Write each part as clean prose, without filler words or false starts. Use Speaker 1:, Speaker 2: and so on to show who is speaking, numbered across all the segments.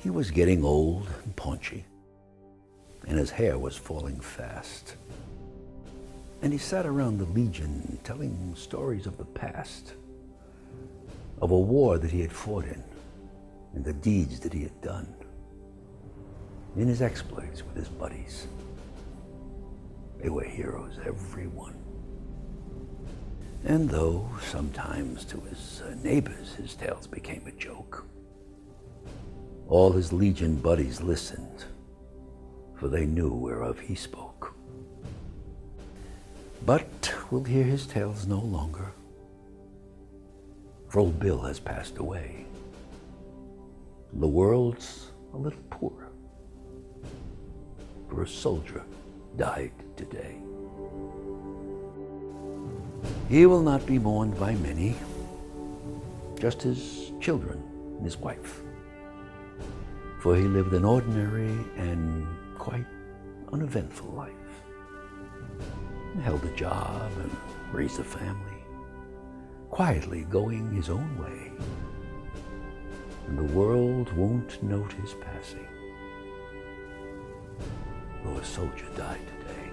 Speaker 1: He was getting old and paunchy, and his hair was falling fast. And he sat around the Legion telling stories of the past, of a war that he had fought in, and the deeds that he had done, in his exploits with his buddies. They were heroes, every one. And though sometimes to his neighbors his tales became a joke, all his Legion buddies listened, for they knew whereof he spoke. But we'll hear his tales no longer, for old Bill has passed away. The world's a little poorer, for a soldier died today. He will not be mourned by many, just his children and his wife, for he lived an ordinary and quite uneventful life. He held a job and raised a family, quietly going his own way. And the world won't note his passing, though a soldier died today.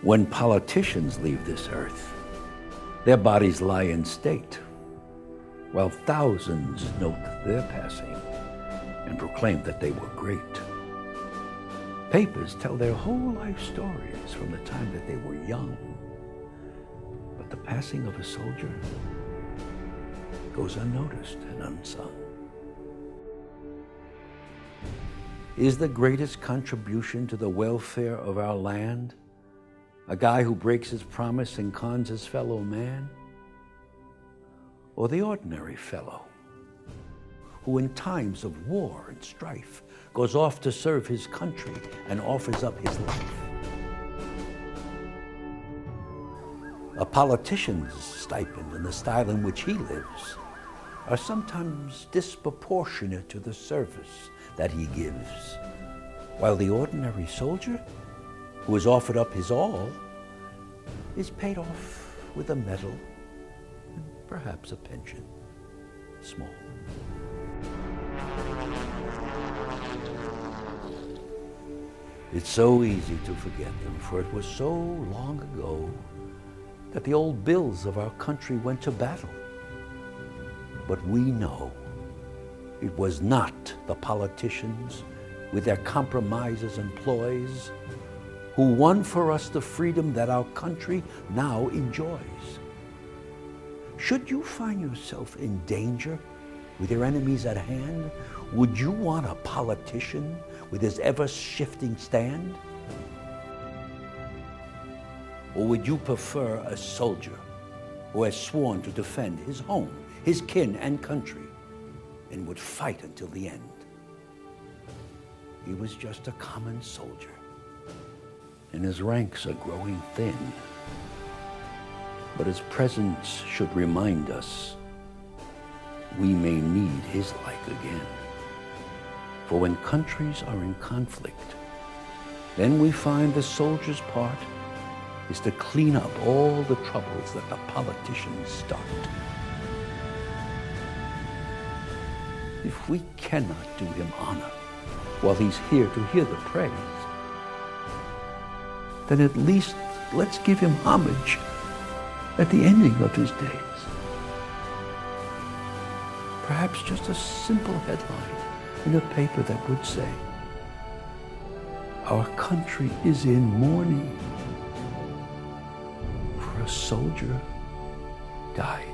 Speaker 1: When politicians leave this earth, their bodies lie in state, while thousands note their passing and proclaim that they were great. Papers tell their whole life stories from the time that they were young, but the passing of a soldier goes unnoticed and unsung. Is the greatest contribution to the welfare of our land a guy who breaks his promise and cons his fellow man? Or the ordinary fellow who in times of war and strife goes off to serve his country and offers up his life? A politician's stipend and the style in which he lives are sometimes disproportionate to the service that he gives, while the ordinary soldier, who has offered up his all, is paid off with a medal and perhaps a pension, small. It's so easy to forget them, for it was so long ago that the old bills of our country went to battle. But we know it was not the politicians with their compromises and ploys who won for us the freedom that our country now enjoys. Should you find yourself in danger with your enemies at hand, would you want a politician with his ever-shifting stand? Or would you prefer a soldier who has sworn to defend his home, his kin and country, and would fight until the end? He was just a common soldier, and his ranks are growing thin. But his presence should remind us we may need his like again. For when countries are in conflict, then we find the soldier's part is to clean up all the troubles that the politicians start. If we cannot do him honor while he's here to hear the praise, then at least let's give him homage at the ending of his days. Perhaps just a simple headline in a paper that would say, "Our country is in mourning, for a soldier died."